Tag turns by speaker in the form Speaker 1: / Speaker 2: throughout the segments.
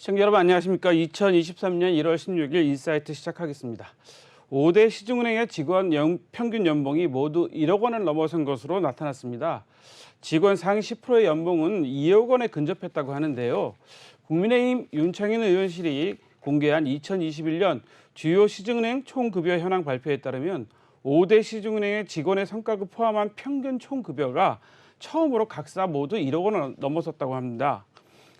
Speaker 1: 시청자 여러분 안녕하십니까. 2023년 1월 16일 인사이트 시작하겠습니다. 5대 시중은행의 직원 평균 연봉이 모두 1억 원을 넘어선 것으로 나타났습니다. 직원 상위 10%의 연봉은 2억 원에 근접했다고 하는데요. 국민의힘 윤창현 의원실이 공개한 2021년 주요 시중은행 총급여 현황 발표에 따르면 5대 시중은행의 직원의 성과급 포함한 평균 총급여가 처음으로 각사 모두 1억 원을 넘어섰다고 합니다.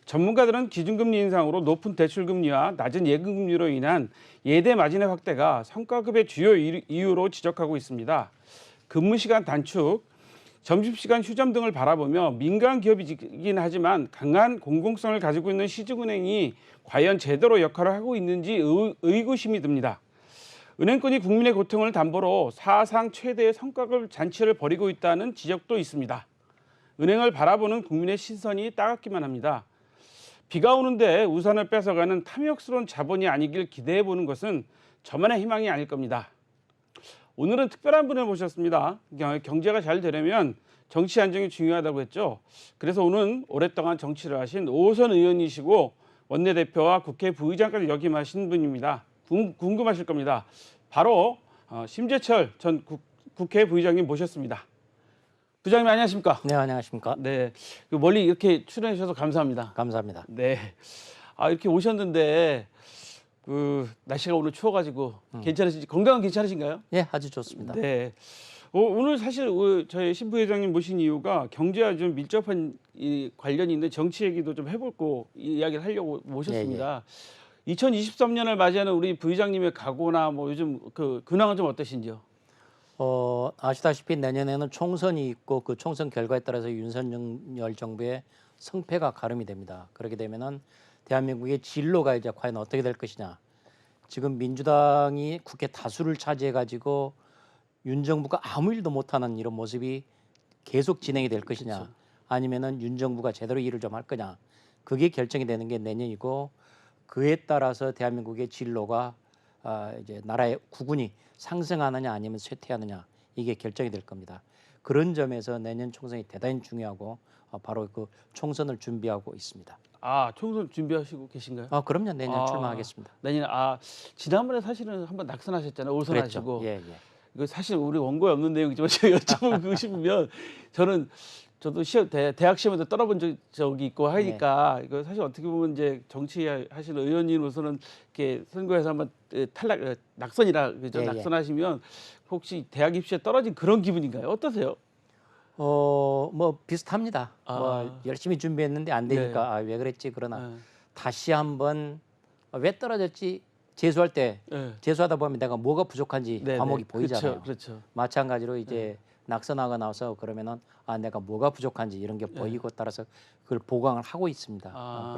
Speaker 1: 전문가들은 기준금리 인상으로 높은 대출금리와 낮은 예금금리로 인한 예대 마진의 확대가 성과급의 주요 이유로 지적하고 있습니다. 근무시간 단축, 점심시간 휴점 등을 바라보며 민간 기업이긴 하지만 강한 공공성을 가지고 있는 시중은행이 과연 제대로 역할을 하고 있는지 의구심이 듭니다. 은행권이 국민의 고통을 담보로 사상 최대의 성과급 잔치를 벌이고 있다는 지적도 있습니다. 은행을 바라보는 국민의 시선이 따갑기만 합니다. 비가 오는데 우산을 뺏어가는 탐욕스러운 자본이 아니길 기대해보는 것은 저만의 희망이 아닐 겁니다. 오늘은 특별한 분을 모셨습니다. 경제가 잘 되려면 정치 안정이 중요하다고 했죠. 그래서 오늘 오랫동안 정치를 하신 오선 의원이시고 원내대표와 국회 부의장까지 역임하신 분입니다. 궁금하실 겁니다. 바로 심재철 전 국회 부의장님 모셨습니다. 부장님 안녕하십니까?
Speaker 2: 네, 안녕하십니까?
Speaker 1: 네, 멀리 이렇게 출연해 주셔서 감사합니다.
Speaker 2: 감사합니다.
Speaker 1: 네, 이렇게 오셨는데 날씨가 오늘 추워가지고 괜찮으신지 건강은 괜찮으신가요?
Speaker 2: 예, 아주 좋습니다.
Speaker 1: 네, 오늘 사실 저희 신 부회장님 모신 이유가 경제와 좀 밀접한 관련이 있는 정치 얘기도 좀 해볼고 이야기를 하려고 모셨습니다. 예. 2023년을 맞이하는 우리 부회장님의 각오나 뭐 요즘 근황은 좀 어떠신지요?
Speaker 2: 아시다시피 내년에는 총선이 있고 그 총선 결과에 따라서 윤석열 정부의 성패가 가름이 됩니다. 그렇게 되면은 대한민국의 진로가 이제 과연 어떻게 될 것이냐. 지금 민주당이 국회 다수를 차지해 가지고 윤 정부가 아무 일도 못하는 이런 모습이 계속 진행이 될 것이냐.
Speaker 1: 그렇죠.
Speaker 2: 아니면은 윤 정부가 제대로 일을 좀 할 거냐. 그게 결정이 되는 게 내년이고 그에 따라서 대한민국의 진로가 이제 나라의 국운이 상승하느냐 아니면 쇠퇴하느냐 이게 결정이 될 겁니다. 그런 점에서 내년 총선이 대단히 중요하고 바로 그 총선을 준비하고 있습니다.
Speaker 1: 총선 준비하시고 계신가요?
Speaker 2: 그럼요. 내년 출마하겠습니다.
Speaker 1: 내년 지난번에 사실은 한번 낙선하셨잖아요. 오선하시고.
Speaker 2: 예.
Speaker 1: 이거 사실 우리 원고에 없는 내용이지만 제가 여쭤보고 싶으면 저도 대학 시험에도 떨어본 적이 있고 하니까 이거 사실 어떻게 보면 이제 정치하시는 의원님으로서는 이렇게 선거에서 한번 낙선이라 그죠?
Speaker 2: 예.
Speaker 1: 낙선하시면 혹시 대학 입시에 떨어진 그런 기분인가요? 어떠세요?
Speaker 2: 뭐 비슷합니다. 뭐 열심히 준비했는데 안 되니까 왜 그랬지 그러나 다시 한번 왜 떨어졌지 재수할 때 재수하다 보면 내가 뭐가 부족한지 과목이 보이잖아요.
Speaker 1: 그렇죠.
Speaker 2: 마찬가지로 이제 낙선하고 나서 그러면은 내가 뭐가 부족한지 이런 게 보이고 따라서 그걸 보강을 하고 있습니다.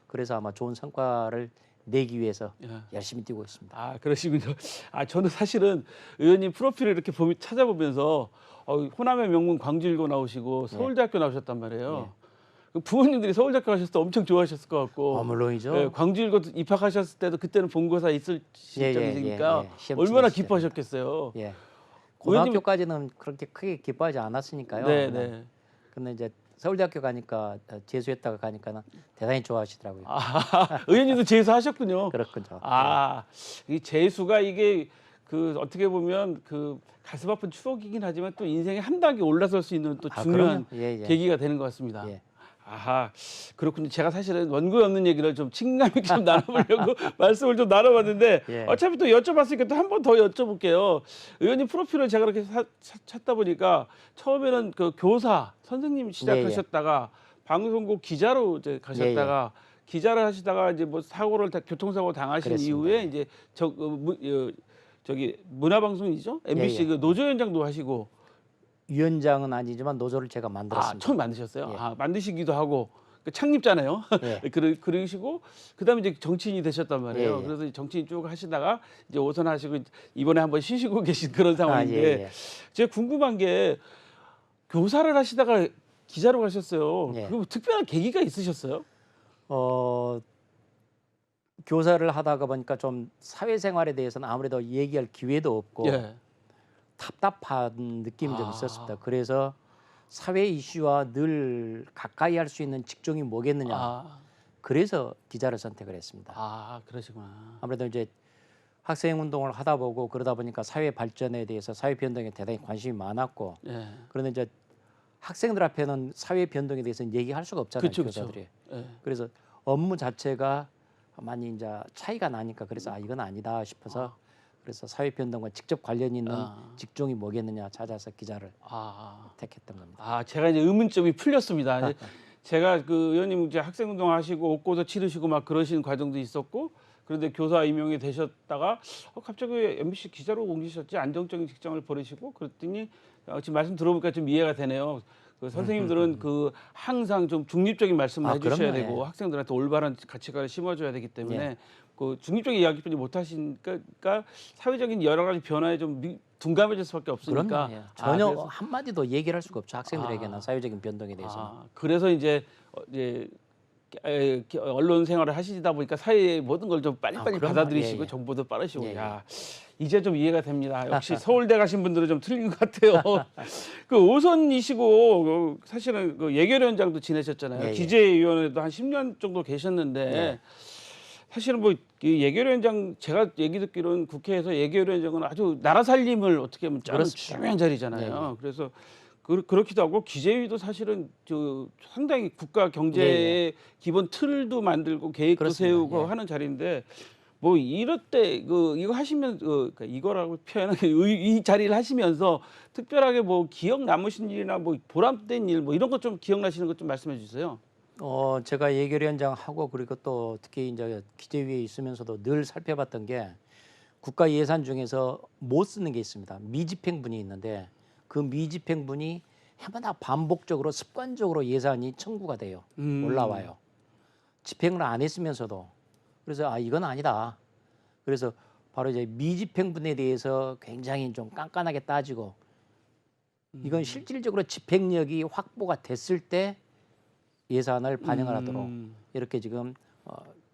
Speaker 2: 그래서 아마 좋은 성과를 내기 위해서 열심히 뛰고 있습니다.
Speaker 1: 그러시군요. 저는 사실은 의원님 프로필을 이렇게 찾아보면서 호남의 명문 광주일고 나오시고 서울대학교 나오셨단 말이에요. 부모님들이 서울대학교 가셨을 때 엄청 좋아하셨을 것 같고.
Speaker 2: 물론이죠.
Speaker 1: 광주일고 입학하셨을 때도 그때는 본고사 있을 시점이니까 얼마나 기뻐하셨겠어요.
Speaker 2: 고등학교까지는 그렇게 크게 기뻐하지 않았으니까요.
Speaker 1: 네.
Speaker 2: 근데 이제 서울대학교 가니까 재수했다가 가니까는 대단히 좋아하시더라고요.
Speaker 1: 의원님도 재수하셨군요.
Speaker 2: 그렇군요.
Speaker 1: 이 재수가 이게 어떻게 보면 가슴 아픈 추억이긴 하지만 또 인생의 한 단계 올라설 수 있는 또 중요한 계기가 되는 것 같습니다. 그렇군요. 제가 사실은 원고에 없는 얘기를 좀 친감 있게 좀 나눠보려고 말씀을 좀 나눠봤는데 어차피 또 여쭤봤으니까 또 한 번 더 여쭤볼게요. 의원님 프로필을 제가 그렇게 찾다 보니까 처음에는 교사 선생님 시작하셨다가 방송국 기자로 이제 가셨다가 기자를 하시다가 이제 뭐 교통사고 당하신
Speaker 2: 그랬습니다.
Speaker 1: 이후에 이제 저기 문화방송이죠? MBC 노조위원장도 하시고.
Speaker 2: 위원장은 아니지만 노조를 제가 만들었습니다.
Speaker 1: 처음 만드셨어요? 만드시기도 하고 창립자네요. 그러시고 그다음에 이제 정치인이 되셨단 말이에요. 그래서 정치인 쭉 하시다가 이제 오선하시고 이번에 한번 쉬시고 계신 그런 상황인데 제가 궁금한 게 교사를 하시다가 기자로 가셨어요. 그 특별한 계기가 있으셨어요?
Speaker 2: 교사를 하다가 보니까 좀 사회생활에 대해서는 아무래도 얘기할 기회도 없고 답답한 느낌이 좀 있었습니다. 그래서 사회 이슈와 늘 가까이 할 수 있는 직종이 뭐겠느냐. 그래서 기자를 선택을 했습니다.
Speaker 1: 아, 그러시구나.
Speaker 2: 아무래도 이제 학생 운동을 하다 보고 그러다 보니까 사회 발전에 대해서 사회 변동에 대단히 관심이 많았고
Speaker 1: 예.
Speaker 2: 그런데 이제 학생들 앞에는 사회 변동에 대해서는 얘기할 수가 없잖아요,
Speaker 1: 그쵸, 그쵸.
Speaker 2: 교사들이.
Speaker 1: 예.
Speaker 2: 그래서 업무 자체가 많이 이제 차이가 나니까 그래서 아 이건 아니다 싶어서 그래서 사회 변동과 직접 관련이 있는 직종이 뭐겠느냐 찾아서 기자를 택했던 겁니다.
Speaker 1: 아, 제가 이제 의문점이 풀렸습니다. 이제 제가 그 의원님 이제 학생 운동 하시고 옥고도 치르시고 막 그러신 과정도 있었고 그런데 교사 임용이 되셨다가 갑자기 왜 MBC 기자로 옮기셨지 안정적인 직장을 버리시고 그랬더니 지금 말씀 들어보니까 좀 이해가 되네요. 그 선생님들은 그 항상 좀 중립적인 말씀을 해주셔야
Speaker 2: 그럼요,
Speaker 1: 되고
Speaker 2: 예.
Speaker 1: 학생들한테 올바른 가치관을 심어줘야 되기 때문에
Speaker 2: 예.
Speaker 1: 그 중립적인 이야기뿐이 못 하시니까 그러니까 사회적인 여러 가지 변화에 좀 둔감해질 수밖에 없으니까
Speaker 2: 그럼요. 예. 전혀
Speaker 1: 그래서
Speaker 2: 한마디도 얘기를 할 수가 없죠. 학생들에게는 사회적인 변동에 대해서는.
Speaker 1: 그래서 이제 언론 생활을 하시다 보니까 사회의 모든 걸 좀 빨리빨리
Speaker 2: 그럼요.
Speaker 1: 받아들이시고
Speaker 2: 예, 예.
Speaker 1: 정보도 빠르시고
Speaker 2: 예, 예.
Speaker 1: 야 이제 좀 이해가 됩니다. 역시 서울대 가신 분들은 좀 틀린 것 같아요. 그 오선이시고 사실은 그 예결위원장도 지내셨잖아요.
Speaker 2: 예, 예.
Speaker 1: 기재위원회도 한 10년 정도 계셨는데
Speaker 2: 예.
Speaker 1: 사실은 뭐 이 예결위원장 제가 얘기 듣기로는 국회에서 예결위원장은 아주 나라 살림을 어떻게 보면 짜는
Speaker 2: 그렇습니다.
Speaker 1: 중요한 자리잖아요.
Speaker 2: 예, 예.
Speaker 1: 그래서 그렇기도 하고 기재위도 사실은 상당히 국가 경제의
Speaker 2: 예, 예.
Speaker 1: 기본 틀도 만들고 계획도
Speaker 2: 그렇습니다.
Speaker 1: 세우고
Speaker 2: 예.
Speaker 1: 하는 자리인데 뭐 이럴 때 이거 하시면 그러니까 이거라고 표현하기 이 자리를 하시면서 특별하게 뭐 기억 남으신 일이나 뭐 보람된 일 뭐 이런 것 좀 기억나시는 것 좀 말씀해 주세요.
Speaker 2: 제가 예결위원장 하고 그리고 또 특히 이제 기재위에 있으면서도 늘 살펴봤던 게 국가 예산 중에서 못 쓰는 게 있습니다. 미집행분이 있는데 그 미집행분이 해마다 반복적으로 습관적으로 예산이 청구가 돼요. 올라와요. 집행을 안 했으면서도 그래서 아 이건 아니다. 그래서 바로 이제 미집행분에 대해서 굉장히 좀 깐깐하게 따지고 이건 실질적으로 집행력이 확보가 됐을 때 예산을 반영을 하도록 이렇게 지금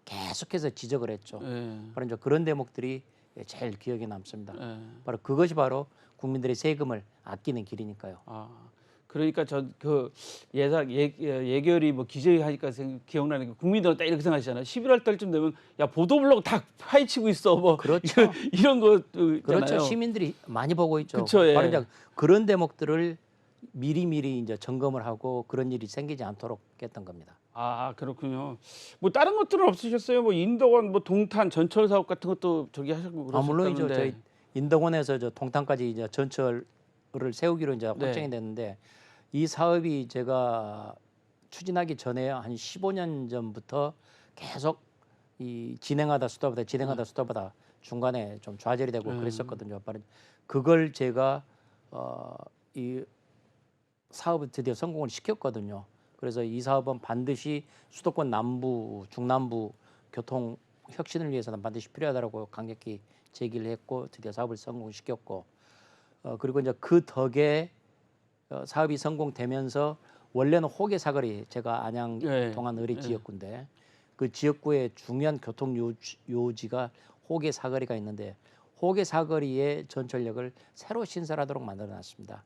Speaker 2: 계속해서 지적을 했죠.
Speaker 1: 예.
Speaker 2: 바로 이제 그런 대목들이 제일 기억에 남습니다.
Speaker 1: 예.
Speaker 2: 바로 그것이 바로 국민들의 세금을 아끼는 길이니까요.
Speaker 1: 그러니까 전 그 예결이 뭐 기재위 하니까 기억나는 게 국민들은 딱 이렇게 생각하시잖아요. 11월 달쯤 되면 야 보도블록 다 파헤치고 있어 뭐
Speaker 2: 그렇죠.
Speaker 1: 이런 것도 있잖아요.
Speaker 2: 그렇죠. 시민들이 많이 보고 있죠.
Speaker 1: 그쵸, 예.
Speaker 2: 바로 이제 그런 대목들을 미리미리 이제 점검을 하고 그런 일이 생기지 않도록 했던 겁니다.
Speaker 1: 그렇군요. 뭐 다른 것들은 없으셨어요? 뭐 인덕원 뭐 동탄 전철 사업 같은 것도 저기 하셨고
Speaker 2: 물론이죠.
Speaker 1: 그러셨다는데.
Speaker 2: 저희 인덕원에서 저 동탄까지 이제 전철을 세우기로 이제
Speaker 1: 네.
Speaker 2: 확정이 됐는데 이 사업이 제가 추진하기 전에 한 15년 전부터 계속 이 진행하다 수다보다 중간에 좀 좌절이 되고 그랬었거든요. 바로 그걸 제가 이 사업을 드디어 성공을 시켰거든요. 그래서 이 사업은 반드시 수도권 남부, 중남부 교통 혁신을 위해서는 반드시 필요하다고 강력히 제기를 했고 드디어 사업을 성공시켰고 그리고 이제 그 덕에 사업이 성공되면서 원래는 호계 사거리 제가 안양
Speaker 1: 예.
Speaker 2: 동안 의리 지역구인데 그 지역구의 중요한 교통 요지가 호계 사거리가 있는데 호계 사거리의 전철역을 새로 신설하도록 만들어놨습니다.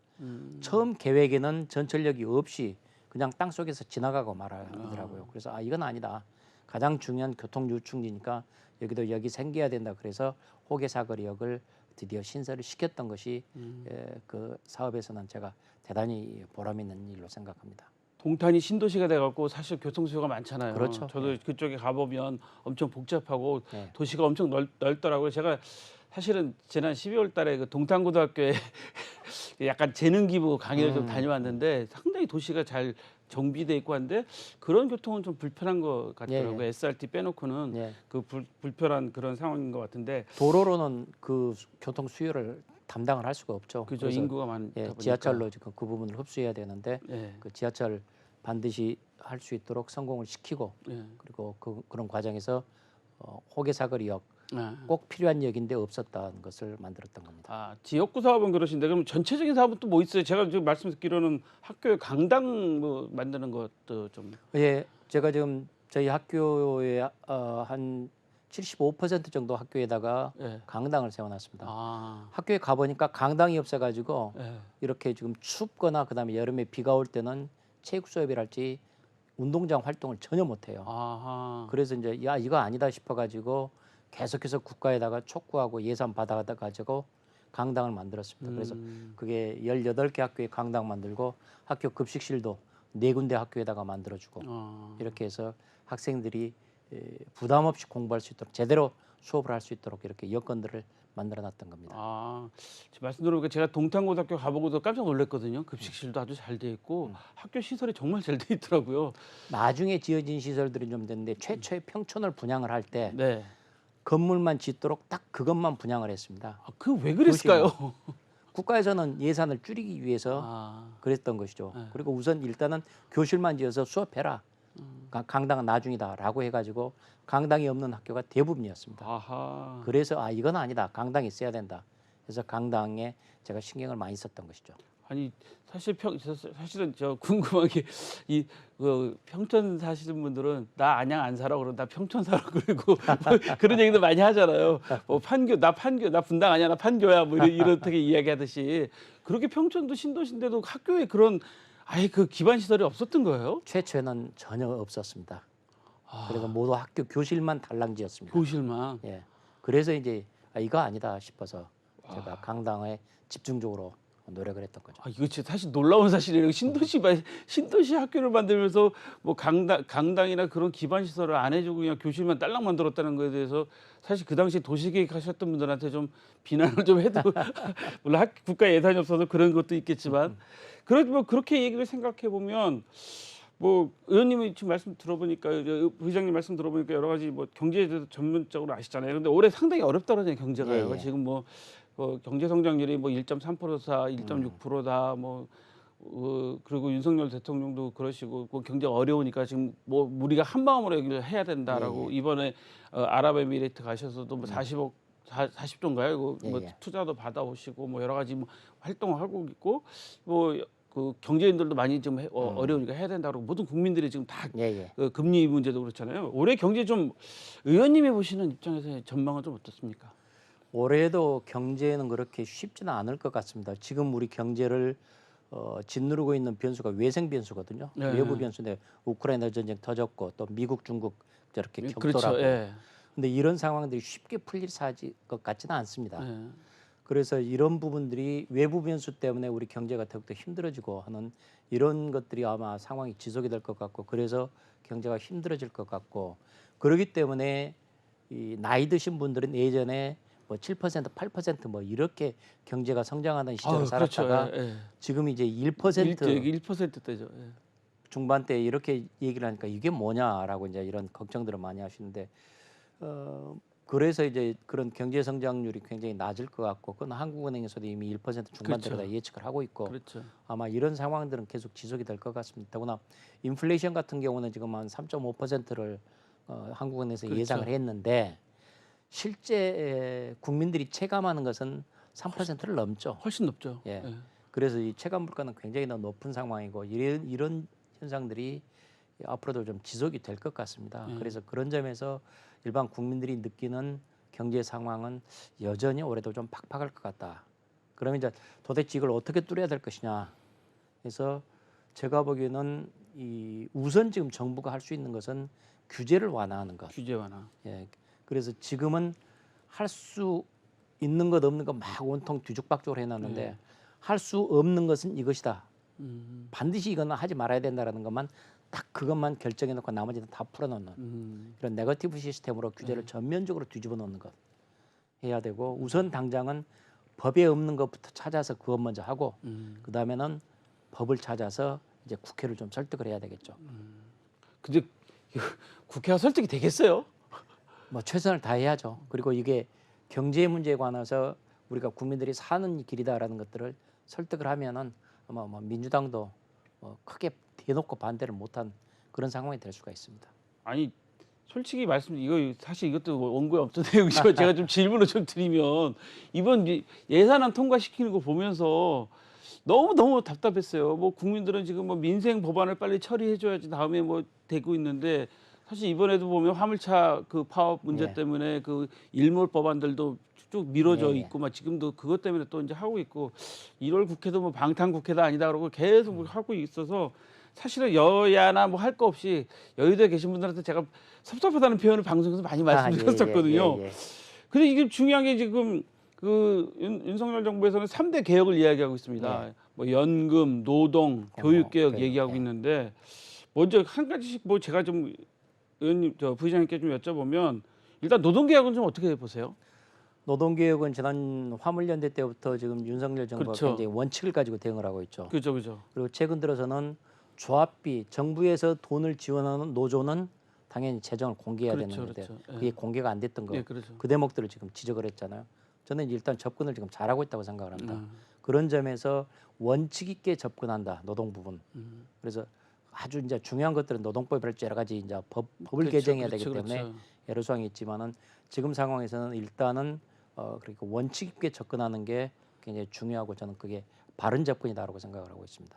Speaker 2: 처음 계획에는 전철역이 없이 그냥 땅 속에서 지나가고 말하더라고요. 그래서 이건 아니다. 가장 중요한 교통 유충지니까 여기 생겨야 된다. 그래서 호계 사거리역을 드디어 신설을 시켰던 것이 그 사업에서는 제가 대단히 보람 있는 일로 생각합니다.
Speaker 1: 동탄이 신도시가 돼갖고 사실 교통수요가 많잖아요.
Speaker 2: 그렇죠.
Speaker 1: 저도
Speaker 2: 예.
Speaker 1: 그쪽에 가보면 엄청 복잡하고
Speaker 2: 예.
Speaker 1: 도시가 엄청 넓더라고요. 제가 사실은 지난 12월달에 그 동탄고등학교에 약간 재능 기부 강의를 좀 다녀왔는데 상당히 도시가 잘 정비돼 있고 한데 그런 교통은 좀 불편한 것 같더라고요.
Speaker 2: 예.
Speaker 1: SRT 빼놓고는
Speaker 2: 예.
Speaker 1: 그 불편한 그런 상황인 것 같은데.
Speaker 2: 도로로는 그 교통 수요를 담당을 할 수가 없죠.
Speaker 1: 그죠,
Speaker 2: 그래서
Speaker 1: 인구가 많다 보니까.
Speaker 2: 지하철로 지금 그 부분을 흡수해야 되는데
Speaker 1: 예.
Speaker 2: 그 지하철 반드시 할 수 있도록 성공을 시키고
Speaker 1: 예.
Speaker 2: 그리고 그런 과정에서 호계 사거리역
Speaker 1: 아.
Speaker 2: 꼭 필요한 역인데 없었던 것을 만들었던 겁니다.
Speaker 1: 지역구 사업은 그러신데 그럼 전체적인 사업은 또 뭐 있어요? 제가 지금 말씀 듣기로는 학교에 강당 뭐 만드는 것도 좀.
Speaker 2: 예, 제가 지금 저희 학교에 한 75% 정도 학교에다가
Speaker 1: 예.
Speaker 2: 강당을 세워놨습니다.
Speaker 1: 아.
Speaker 2: 학교에 가보니까 강당이 없어가지고
Speaker 1: 예.
Speaker 2: 이렇게 지금 춥거나 그다음에 여름에 비가 올 때는 체육 수업이랄지 운동장 활동을 전혀 못 해요.
Speaker 1: 아하.
Speaker 2: 그래서 이제 야 이거 아니다 싶어 가지고 계속해서 국가에다가 촉구하고 예산 받아 가지고 강당을 만들었습니다. 그래서 그게 18개 학교에 강당 만들고 학교 급식실도 4군데 학교에다가 만들어 주고
Speaker 1: 아.
Speaker 2: 이렇게 해서 학생들이 부담 없이 공부할 수 있도록 제대로 수업을 할 수 있도록 이렇게 여건들을 만들어 놨던 겁니다.
Speaker 1: 아, 지금 말씀 들어보니까 제가 동탄고등학교 가보고도 깜짝 놀랐거든요. 급식실도 아주 잘 돼 있고 학교 시설이 정말 잘 돼 있더라고요.
Speaker 2: 나중에 지어진 시설들이 좀 됐는데 최초의 평촌을 분양을 할 때
Speaker 1: 네.
Speaker 2: 건물만 짓도록 딱 그것만 분양을 했습니다.
Speaker 1: 아, 그 왜 그랬을까요?
Speaker 2: 국가에서는 예산을 줄이기 위해서
Speaker 1: 아,
Speaker 2: 그랬던 것이죠.
Speaker 1: 네.
Speaker 2: 그리고 우선 일단은 교실만 지어서 수업해라. 강당은 나중이다라고 해가지고 강당이 없는 학교가 대부분이었습니다.
Speaker 1: 아하.
Speaker 2: 그래서 아 이건 아니다. 강당이 있어야 된다. 그래서 강당에 제가 신경을 많이 썼던 것이죠.
Speaker 1: 아니 사실은 저 궁금한 게 이 평촌 사시는 분들은 나 안양 안 살아 그러고 나 평촌 살아 그러고 뭐 그런 얘기도 많이 하잖아요. 뭐 판교 나 분당 아니야 나 판교야 뭐 이렇게 이야기하듯이 그렇게 평촌도 신도시인데도 학교에 그런 아예 그 기반 시설이 없었던 거예요?
Speaker 2: 최초에는 전혀 없었습니다.
Speaker 1: 아,
Speaker 2: 그래서 모두 학교 교실만 달랑지었습니다.
Speaker 1: 교실만.
Speaker 2: 예. 그래서 이제 아, 이거 아니다 싶어서 제가 강당에 집중적으로 노력을 했던 거죠.
Speaker 1: 아, 이거 진짜 사실 놀라운 사실이에요. 신도시 학교를 만들면서 뭐 강당이나 그런 기반 시설을 안 해주고 그냥 교실만 딸랑 만들었다는 거에 대해서 사실 그 당시 도시계획 하셨던 분들한테 좀 비난을 좀 해도 물론 국가 예산이 없어서 그런 것도 있겠지만 그래도 뭐 그렇게 얘기를 생각해 보면 뭐 의원님이 지금 말씀 들어보니까 부의장님 말씀 들어보니까 여러 가지 뭐 경제에 대해서 전문적으로 아시잖아요. 근데 올해 상당히 어렵다 그러잖아요 경제가요.
Speaker 2: 예, 예.
Speaker 1: 지금 뭐 경제 성장률이 뭐 1.3%다, 1.6%다, 뭐 그리고 윤석열 대통령도 그러시고 뭐 경제가 어려우니까 지금 뭐 우리가 한 마음으로 여기를 해야 된다라고 이번에 아랍에미레이트 가셔서도 뭐 40조인가요? 뭐
Speaker 2: 예.
Speaker 1: 투자도 받아오시고 뭐 여러 가지 뭐 활동을 하고 있고 뭐 그 경제인들도 많이 좀 어려우니까 해야 된다고 모든 국민들이 지금 다
Speaker 2: 예.
Speaker 1: 금리 문제도 그렇잖아요. 올해 경제 좀 의원님이 보시는 입장에서 전망은 좀 어떻습니까?
Speaker 2: 올해도 경제는 그렇게 쉽지는 않을 것 같습니다. 지금 우리 경제를 짓누르고 있는 변수가 외생 변수거든요.
Speaker 1: 네.
Speaker 2: 외부 변수인데 우크라이나 전쟁 터졌고 또 미국, 중국 저렇게 격돌하고.
Speaker 1: 그렇죠. 예.
Speaker 2: 근데 이런 상황들이 쉽게 풀릴 것 같지는 않습니다.
Speaker 1: 예.
Speaker 2: 그래서 이런 부분들이 외부 변수 때문에 우리 경제가 더욱더 힘들어지고 하는 이런 것들이 아마 상황이 지속이 될 것 같고 그래서 경제가 힘들어질 것 같고 그렇기 때문에 이 나이 드신 분들은 예전에 뭐 7%, 8%뭐 이렇게 경제가 성장하는 시절을 살았다가
Speaker 1: 그렇죠. 예.
Speaker 2: 지금 이제 1%
Speaker 1: 1%대죠. 예.
Speaker 2: 중반대 이렇게 얘기를 하니까 이게 뭐냐라고 이제 이런 걱정들을 많이 하시는데 그래서 이제 그런 경제 성장률이 굉장히 낮을 것 같고 그건 한국은행에서도 이미 1% 중반대로
Speaker 1: 그렇죠.
Speaker 2: 다 예측을 하고 있고
Speaker 1: 그렇죠.
Speaker 2: 아마 이런 상황들은 계속 지속이 될 것 같습니다. 더구나 인플레이션 같은 경우는 지금 한 3.5%를 한국은행에서
Speaker 1: 그렇죠.
Speaker 2: 예상을 했는데 실제 국민들이 체감하는 것은 3%를 넘죠.
Speaker 1: 훨씬 높죠.
Speaker 2: 예.
Speaker 1: 예.
Speaker 2: 그래서 이 체감 물가는 굉장히 더 높은 상황이고 이런 현상들이 앞으로도 좀 지속이 될 것 같습니다. 그래서 그런 점에서 일반 국민들이 느끼는 경제 상황은 여전히 올해도 좀 팍팍할 것 같다. 그러면 이제 도대체 이걸 어떻게 뚫어야 될 것이냐. 그래서 제가 보기에는 이 우선 지금 정부가 할 수 있는 것은 규제를 완화하는 것.
Speaker 1: 규제 완화.
Speaker 2: 예. 그래서 지금은 할 수 있는 것 없는 것 막 온통 뒤죽박죽으로 해놨는데 할 수 없는 것은 이것이다. 반드시 이거는 하지 말아야 된다라는 것만 딱 그것만 결정해놓고 나머지는 다 풀어놓는 이런 네거티브 시스템으로 규제를 전면적으로 뒤집어 놓는 것 해야 되고 우선 당장은 법에 없는 것부터 찾아서 그것 먼저 하고 그 다음에는 법을 찾아서 이제 국회를 좀 설득을 해야 되겠죠.
Speaker 1: 근데 국회가 설득이 되겠어요?
Speaker 2: 뭐 최선을 다해야죠. 그리고 이게 경제 문제에 관해서 우리가 국민들이 사는 길이다라는 것들을 설득을 하면은 아마 뭐 민주당도 크게 대놓고 반대를 못한 그런 상황이 될 수가 있습니다.
Speaker 1: 아니 솔직히 말씀 이거 사실 이것도 원고에 없던 내용이지만 제가 좀 질문을 좀 드리면 이번 예산안 통과시키는 거 보면서 너무 답답했어요. 뭐 국민들은 지금 뭐 민생 법안을 빨리 처리해줘야지 다음에 뭐 되고 있는데 사실 이번에도 보면 화물차 그 파업 문제
Speaker 2: 예.
Speaker 1: 때문에 그 일몰 법안들도 쭉 미뤄져
Speaker 2: 예.
Speaker 1: 있고 막 지금도 그것 때문에 또 이제 하고 있고 1월 국회도 뭐 방탄 국회도 아니다 그러고 계속 하고 있어서 사실은 여야나 뭐 할 거 없이 여의도에 계신 분들한테 제가 섭섭하다는 표현을 방송에서 많이 말씀드렸었거든요.
Speaker 2: 예.
Speaker 1: 근데 이게 중요한 게 지금 그 윤석열 정부에서는 3대 개혁을 이야기하고 있습니다.
Speaker 2: 예.
Speaker 1: 뭐 연금, 노동, 교육 개혁
Speaker 2: 교육,
Speaker 1: 얘기하고
Speaker 2: 예.
Speaker 1: 있는데 먼저 한 가지씩 뭐 제가 좀 의원님 저 부의장님께 좀 여쭤보면 일단 노동 개혁은 좀 어떻게 보세요?
Speaker 2: 노동개혁은 지난 화물연대 때부터 지금 윤석열 정부가
Speaker 1: 그렇죠.
Speaker 2: 굉장히 원칙을 가지고 대응을 하고 있죠.
Speaker 1: 그죠.
Speaker 2: 그리고 최근 들어서는 조합비, 정부에서 돈을 지원하는 노조는 당연히 재정을 공개해야 되는 건데
Speaker 1: 그렇죠. 예.
Speaker 2: 그게 공개가 안 됐던 거,
Speaker 1: 예, 그렇죠.
Speaker 2: 그 대목들을 지금 지적을 했잖아요. 저는 일단 접근을 지금 잘하고 있다고 생각을 합니다.
Speaker 1: 음.
Speaker 2: 그런 점에서 원칙 있게 접근한다, 노동 부분. 그래서 아주 이제 중요한 것들은 노동법이랄지 여러 가지 이제 법을 개정해야 되기 때문에 여러 사항이 있지만은 지금 상황에서는 일단은 그러니까 원칙 있게 접근하는 게 굉장히 중요하고 저는 그게 바른 접근이다라고 생각을 하고 있습니다.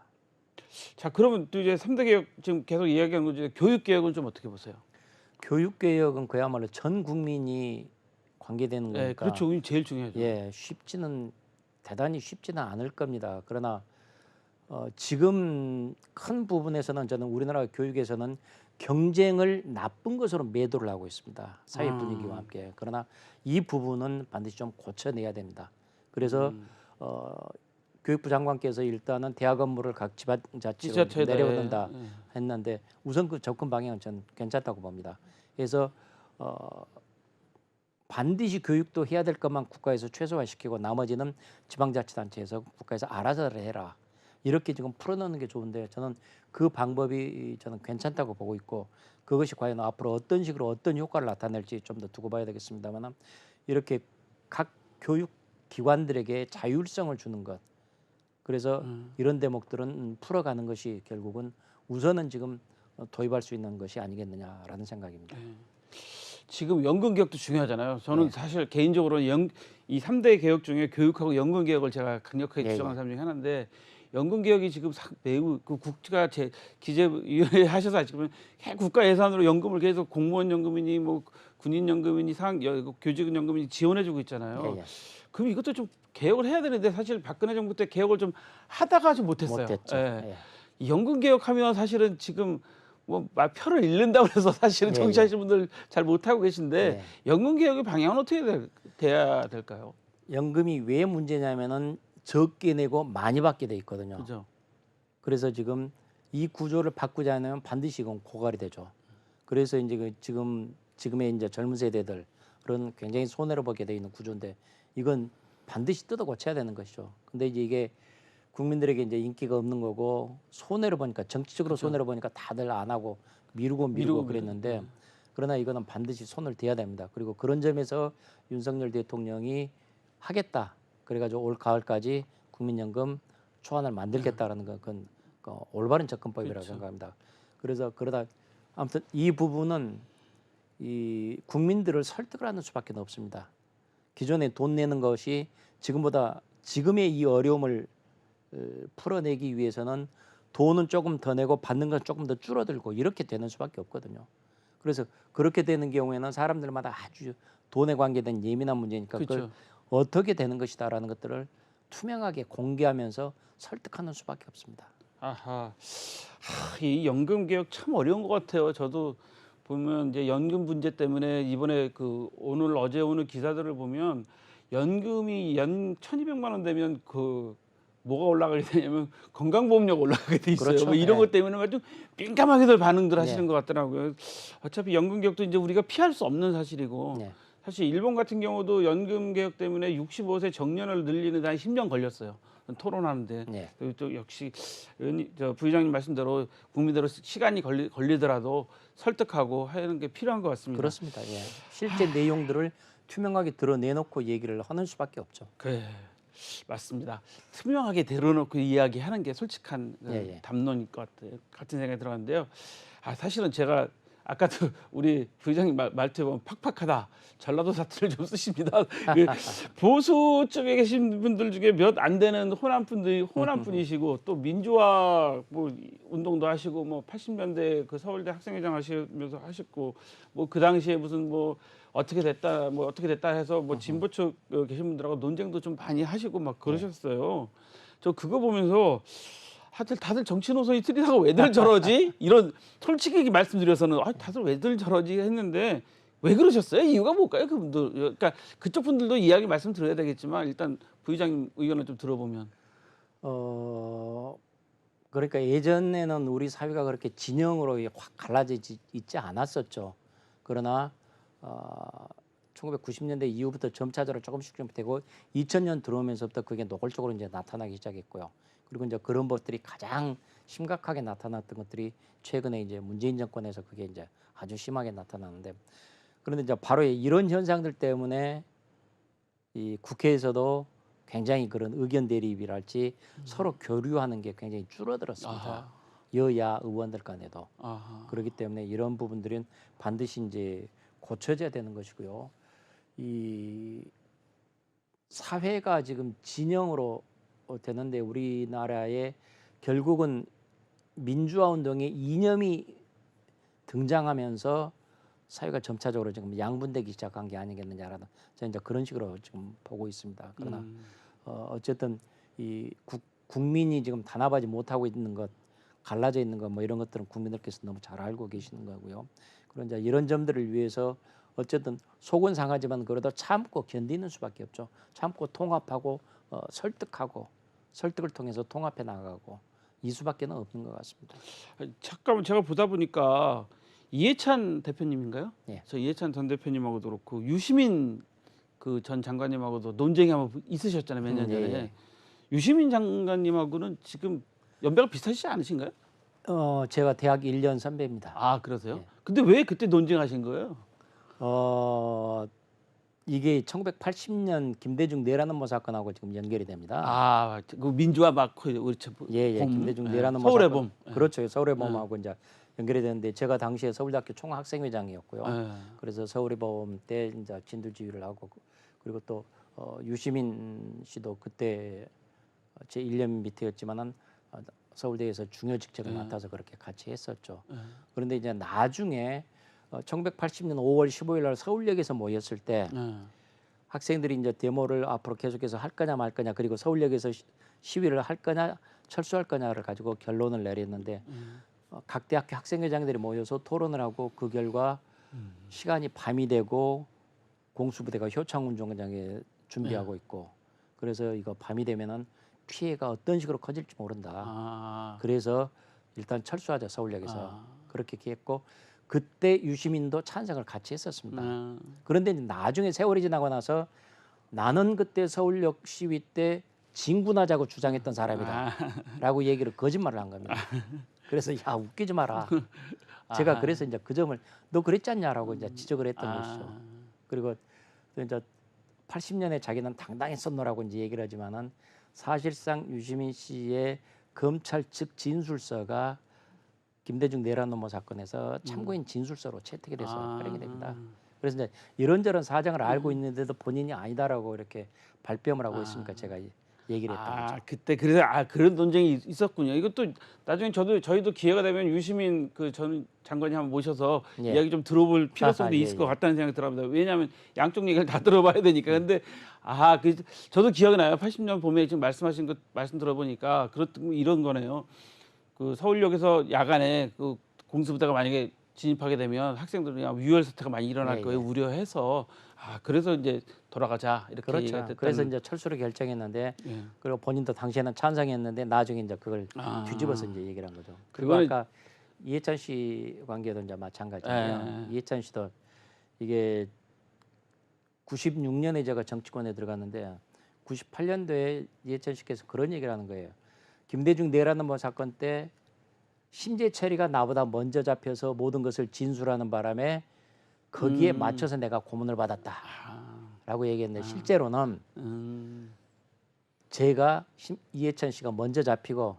Speaker 1: 자, 그러면 또 이제 3대 개혁 지금 계속 이야기하는 거죠. 교육 개혁은 좀 어떻게 보세요?
Speaker 2: 교육 개혁은 그야말로 전 국민이 관계되는
Speaker 1: 예,
Speaker 2: 거니까
Speaker 1: 그렇죠. 이게 제일 중요하죠.
Speaker 2: 예, 대단히 쉽지는 않을 겁니다. 그러나 지금 큰 부분에서는 저는 우리나라 교육에서는 경쟁을 나쁜 것으로 매도를 하고 있습니다. 사회 분위기와 함께. 그러나 이 부분은 반드시 좀 고쳐내야 됩니다. 그래서 교육부 장관께서 일단은 대학 업무를 각 지방자치로
Speaker 1: 지자체에다,
Speaker 2: 내려놓는다
Speaker 1: 예.
Speaker 2: 했는데 우선 그 접근 방향은 저는 괜찮다고 봅니다. 그래서 반드시 교육도 해야 될 것만 국가에서 최소화시키고 나머지는 지방자치단체에서 국가에서 알아서 해라. 이렇게 지금 풀어놓는 게 좋은데 저는 그 방법이 저는 괜찮다고 보고 있고 그것이 과연 앞으로 어떤 식으로 어떤 효과를 나타낼지 좀 더 두고 봐야 되겠습니다만 이렇게 각 교육 기관들에게 자율성을 주는 것 그래서 이런 대목들은 풀어가는 것이 결국은 우선은 지금 도입할 수 있는 것이 아니겠느냐라는 생각입니다.
Speaker 1: 지금 연금 개혁도 중요하잖아요. 저는
Speaker 2: 네.
Speaker 1: 사실 개인적으로 이 3대 개혁 중에 교육하고 연금 개혁을 제가 강력하게
Speaker 2: 예,
Speaker 1: 주장하는
Speaker 2: 예.
Speaker 1: 사람 중에 하나인데 연금 개혁이 지금 매우 그 국가 기재위원회 하셔서 아시면 국가 예산으로 연금을 계속 공무원 연금이니 뭐 군인 연금이니 교직원 연금이니 지원해주고 있잖아요.
Speaker 2: 예, 예.
Speaker 1: 그럼 이것도 좀 개혁을 해야 되는데 사실 박근혜 정부 때 개혁을 좀 하다가 좀 못했어요.
Speaker 2: 못했죠.
Speaker 1: 예.
Speaker 2: 예.
Speaker 1: 이 연금 개혁하면 사실은 지금 뭐 표를 잃는다고 해서 사실은
Speaker 2: 예,
Speaker 1: 정치하시는 분들 잘 못하고 계신데
Speaker 2: 예.
Speaker 1: 연금 개혁의 방향은 어떻게 돼야 될까요?
Speaker 2: 연금이 왜 문제냐면은 적게 내고 많이 받게 돼 있거든요.
Speaker 1: 그죠?
Speaker 2: 그래서 지금 이 구조를 바꾸지 않으면 반드시 이건 고갈이 되죠. 그래서 이제 지금의 이제 젊은 세대들 그런 굉장히 손해를 보게 돼 있는 구조인데 이건 반드시 뜯어 고쳐야 되는 것이죠. 근데 이제 이게 국민들에게 이제 인기가 없는 거고 손해를 보니까 정치적으로 손해를 보니까 다들 안 하고 미루고 그랬는데 그러나 이거는 반드시 손을 대야 됩니다. 그리고 그런 점에서 윤석열 대통령이 하겠다. 그래가지고 올 가을까지 국민연금 초안을 만들겠다라는 건 그건 올바른 접근법이라고 생각합니다. 그래서 그러다 아무튼 이 부분은 이 국민들을 설득을 하는 수밖에 없습니다. 기존에 돈 내는 것이 지금의 이 어려움을 풀어내기 위해서는 돈은 조금 더 내고 받는 건 조금 더 줄어들고 이렇게 되는 수밖에 없거든요. 그래서 그렇게 되는 경우에는 사람들마다 아주 돈에 관계된 예민한 문제니까 그걸
Speaker 1: 그렇죠.
Speaker 2: 어떻게 되는 것이다라는 것들을 투명하게 공개하면서 설득하는 수밖에 없습니다.
Speaker 1: 아하. 이 연금 개혁 참 어려운 것 같아요. 저도 보면 이제 연금 문제 때문에 이번에 어제 오늘 기사들을 보면 연금이 연 1,200만 원 되면 뭐가 올라가게 되냐면 건강보험료가 올라가게 돼 있어요.
Speaker 2: 그렇죠.
Speaker 1: 뭐 이런
Speaker 2: 네.
Speaker 1: 것 때문에 아주 민감하게들 반응들
Speaker 2: 네.
Speaker 1: 하시는 것 같더라고요. 어차피 연금 개혁도 이제 우리가 피할 수 없는 사실이고
Speaker 2: 네.
Speaker 1: 사실 일본 같은 경우도 연금 개혁 때문에 65세 정년을 늘리는 데 한 10년 걸렸어요. 토론하는데
Speaker 2: 네.
Speaker 1: 그리고 또 역시 부의장님 말씀대로 국민대로 시간이 걸리더라도 설득하고 하는 게 필요한 것 같습니다.
Speaker 2: 그렇습니다. 예. 실제 내용들을 투명하게 드러내놓고 얘기를 하는 수밖에 없죠.
Speaker 1: 그래, 맞습니다. 투명하게 드러놓고 이야기하는 게 솔직한
Speaker 2: 예.
Speaker 1: 담론일 것 같은 생각이 들었는데요. 사실은 제가 아까도 우리 부의장님 말투에 보면 팍팍하다. 전라도 사투리를 좀 쓰십니다. 보수 쪽에 계신 분들 중에 몇 안 되는 호남 분이시고 또 민주화 뭐 운동도 하시고 뭐 80년대 그 서울대 학생회장 하시면서 하셨고 뭐 그 당시에 무슨 뭐 어떻게 됐다 해서 뭐 진보 쪽 계신 분들하고 논쟁도 좀 많이 하시고 막 그러셨어요. 저 그거 보면서 다들 정치 노선이 틀리다가 왜들 저러지? 이런 솔직히 말씀드려서는 다들 왜들 저러지 했는데 왜 그러셨어요? 이유가 뭘까요? 그분들 그러니까 그쪽 분들도 이야기 말씀 드려야 되겠지만 일단 부의장님 의견을 좀 들어보면
Speaker 2: 그러니까 예전에는 우리 사회가 그렇게 진영으로 확 갈라져 있지 않았었죠. 그러나 1990년대 이후부터 점차적으로 조금씩 되고 2000년 들어오면서부터 그게 노골적으로 이제 나타나기 시작했고요. 그리고 이제 그런 것들이 가장 심각하게 나타났던 것들이 최근에 이제 문재인 정권에서 그게 이제 아주 심하게 나타나는데, 그런데 이제 바로 이런 현상들 때문에 이 국회에서도 굉장히 그런 의견 대립이랄지 서로 교류하는 게 굉장히 줄어들었습니다.
Speaker 1: 아하.
Speaker 2: 여야 의원들 간에도.
Speaker 1: 아하.
Speaker 2: 그렇기 때문에 이런 부분들은 반드시 이제 고쳐져야 되는 것이고요. 이 사회가 지금 진영으로 되는데 우리나라에 결국은 민주화 운동의 이념이 등장하면서 사회가 점차적으로 지금 양분되기 시작한 게 아니겠느냐라는 저는 이제 그런 식으로 지금 보고 있습니다. 그러나 어쨌든 이 국민이 지금 단합하지 못하고 있는 것, 갈라져 있는 것, 뭐 이런 것들은 국민들께서 너무 잘 알고 계시는 거고요. 그런 이제 이런 점들을 위해서 어쨌든 속은 상하지만 그래도 참고 견디는 수밖에 없죠. 참고 통합하고 설득하고 설득을 통해서 통합해 나가고 이 수밖에는 없는 것 같습니다.
Speaker 1: 잠깐만 제가 보다 보니까 이해찬 대표님인가요?
Speaker 2: 예.
Speaker 1: 저 이해찬 전 대표님하고도 그렇고 유시민 그 전 장관님하고도 논쟁이 한번 있으셨잖아요, 몇 년 전에.
Speaker 2: 예.
Speaker 1: 유시민 장관님하고는 지금 연배가 비슷하시지 않으신가요?
Speaker 2: 제가 대학 1년 선배입니다.
Speaker 1: 아, 그러세요?
Speaker 2: 예.
Speaker 1: 근데 왜 그때 논쟁하신 거예요?
Speaker 2: 이게 1980년 김대중 내란음모 사건하고 지금 연결이 됩니다.
Speaker 1: 아, 그 민주화 막 우리
Speaker 2: 예,
Speaker 1: 봄,
Speaker 2: 김대중
Speaker 1: 예,
Speaker 2: 내란음모
Speaker 1: 서울의
Speaker 2: 사건.
Speaker 1: 봄. 예.
Speaker 2: 그렇죠. 서울의 봄하고 이제 연결이 되는데 제가 당시에 서울대학교 총학생회장이었고요.
Speaker 1: 예.
Speaker 2: 그래서 서울의 봄 때 이제 진두지휘를 하고 그리고 또 유시민 씨도 그때 제 1년 밑에였지만은 서울대에서 중요 직책을 맡아서 그렇게 같이 했었죠. 그런데 이제 나중에 1980년 5월 15일 날 서울역에서 모였을 때 학생들이 이제 데모를 앞으로 계속해서 할 거냐 말 거냐, 그리고 서울역에서 시위를 할 거냐 철수할 거냐를 가지고 결론을 내렸는데 각 대학교 학생회장들이 모여서 토론을 하고 그 결과 시간이 밤이 되고 공수부대가 효창운동장에 준비하고 있고, 그래서 이거 밤이 되면은 피해가 어떤 식으로 커질지 모른다. 그래서 일단 철수하자 서울역에서 그렇게 했고, 그때 유시민도 찬성을 같이 했었습니다. 그런데 이제 나중에 세월이 지나고 나서 나는 그때 서울역 시위 때 진군하자고 주장했던 사람이다라고 얘기를 거짓말을 한 겁니다. 그래서 야 웃기지 마라. 제가 그래서 이제 그 점을 너 그랬지 않냐라고 이제 지적을 했던 것이죠. 그리고 또 이제 80년에 자기는 당당했었노라고 이제 얘기를 하지만은 사실상 유시민 씨의 검찰 측 진술서가 김대중 내란음모 사건에서 참고인 진술서로 채택이 돼서 활용이 됩니다. 그래서 이제 이런저런 사정을 알고 있는데도 본인이 아니다라고 이렇게 발뺌을 하고 있으니까 제가 얘기를 했던 거죠.
Speaker 1: 그때 그래서 그런 논쟁이 있었군요. 이것도 나중에 저희도 기회가 되면 유시민 그 전 장관님 한번 모셔서
Speaker 2: 예.
Speaker 1: 이야기 좀 들어볼 필요성도
Speaker 2: 예,
Speaker 1: 있을 것
Speaker 2: 예.
Speaker 1: 같다는 생각이 들어갑니다. 왜냐하면 양쪽 얘기를 다 들어봐야 되니까. 근데 저도 기억이 나요. 80년 봄에 지금 말씀하신 것 말씀 들어보니까 이런 거네요. 그 서울역에서 야간에 그 공수부대가 만약에 진입하게 되면 학생들이 위험 사태가 많이 일어날
Speaker 2: 예,
Speaker 1: 거예요. 우려해서 그래서 이제 돌아가자 이렇게 얘기가
Speaker 2: 그렇죠.
Speaker 1: 됐다는.
Speaker 2: 그래서 이제 철수를 결정했는데
Speaker 1: 예.
Speaker 2: 그리고 본인도 당시에는 찬성했는데 나중에 이제 그걸 뒤집어서 이제 얘기를 한 거죠. 그리고
Speaker 1: 그거는-
Speaker 2: 아까 이해찬 씨 관계도 이제 마찬가지고요. 이해찬 씨도 이게 96년에 제가 정치권에 들어갔는데 98년도에 이해찬 씨께서 그런 얘기를 하는 거예요. 김대중 내란음모 사건 때 심재철이가 나보다 먼저 잡혀서 모든 것을 진술하는 바람에 거기에 맞춰서 내가 고문을 받았다라고 얘기했는데 실제로는 제가 이해찬 씨가 먼저 잡히고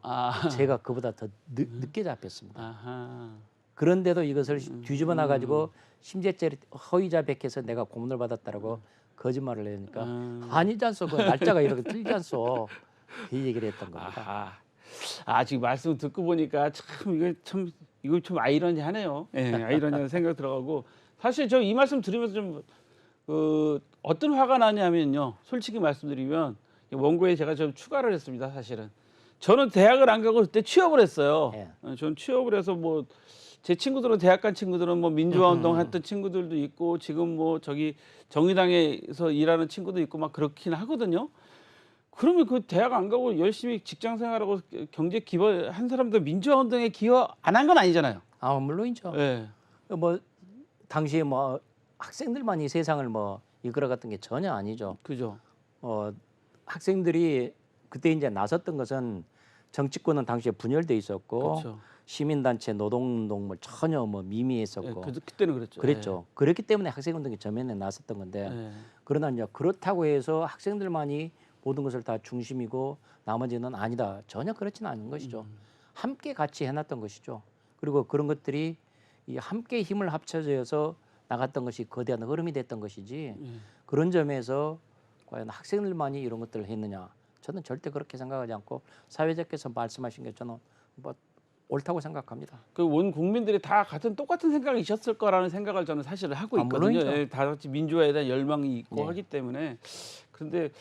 Speaker 2: 제가 그보다 더 늦게 잡혔습니다. 그런데도 이것을 뒤집어 놔 가지고 심재철이 허위 자백해서 내가 고문을 받았다라고 거짓말을 내니까 아니지 않소, 그 날짜가 이렇게 틀리지 않소, 그 얘기를 했던 겁니다.
Speaker 1: 지금 말씀 듣고 보니까 이거 좀 아이러니하네요. 예, 아이러니한 생각 들어가고 사실 저 이 말씀 드리면서 좀 어떤 화가 나냐면요. 솔직히 말씀드리면 원고에 제가 좀 추가를 했습니다. 사실은 저는 대학을 안 가고 그때 취업을 했어요.
Speaker 2: 예.
Speaker 1: 저는 취업을 해서 뭐 제 친구들은 대학 간 친구들은 뭐 민주화 운동 했던 친구들도 있고 지금 뭐 저기 정의당에서 일하는 친구도 있고 막 그렇긴 하거든요. 그러면 그 대학 안 가고 열심히 직장 생활하고 경제 기여한 사람들 민주화 운동에 기여 안 한 건 아니잖아요.
Speaker 2: 아, 물론이죠.
Speaker 1: 예.
Speaker 2: 뭐 당시에 뭐 학생들만이 세상을 뭐 이끌어갔던 게 전혀 아니죠.
Speaker 1: 그죠.
Speaker 2: 학생들이 그때 이제 나섰던 것은 정치권은 당시에 분열돼 있었고
Speaker 1: 그렇죠.
Speaker 2: 시민단체, 노동운동 뭐 전혀 뭐
Speaker 1: 예,
Speaker 2: 미미했었고
Speaker 1: 그때는 그랬죠.
Speaker 2: 그랬죠. 그랬기 때문에 학생운동이 전면에 나섰던 건데
Speaker 1: 예.
Speaker 2: 그러나 이제 그렇다고 해서 학생들만이 모든 것을 다 중심이고 나머지는 아니다. 전혀 그렇지는 않은 것이죠. 함께 같이 해놨던 것이죠. 그리고 그런 것들이 이 함께 힘을 합쳐져서 나갔던 것이 거대한 흐름이 됐던 것이지 그런 점에서 과연 학생들만이 이런 것들을 했느냐? 저는 절대 그렇게 생각하지 않고 사회자께서 말씀하신 게 저는 뭐 옳다고 생각합니다.
Speaker 1: 그 온 국민들이 다 같은 똑같은 생각이셨을 거라는 생각을 저는 사실을 하고
Speaker 2: 아,
Speaker 1: 있거든요.
Speaker 2: 물론이죠.
Speaker 1: 예, 다 같이 민주화에 대한 열망이 있고
Speaker 2: 네.
Speaker 1: 하기 때문에. 그런데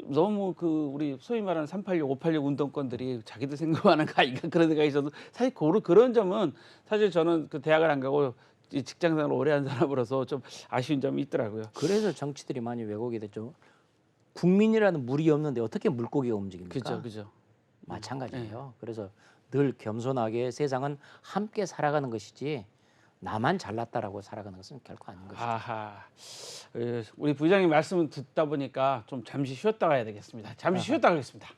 Speaker 1: 너무 그 우리 소위 말하는 386, 586 운동권들이 자기들 생각하는 거 아닌가 그런 생각이 있어서 사실 그런 점은 사실 저는 그 대학을 안 가고 이 직장 생활을 오래 한 사람으로서 좀 아쉬운 점이 있더라고요.
Speaker 2: 그래서 정치들이 많이 왜곡이 됐죠. 국민이라는 물이 없는데 어떻게 물고기가 움직입니까?
Speaker 1: 그죠, 그죠.
Speaker 2: 마찬가지예요. 그래서 늘 겸손하게 세상은 함께 살아가는 것이지 나만 잘났다라고 살아가는 것은 결코 아닌 것이죠.
Speaker 1: 아하. 우리 부장님 말씀을 듣다 보니까 좀 잠시 쉬었다 가야 되겠습니다. 잠시 쉬었다 가겠습니다.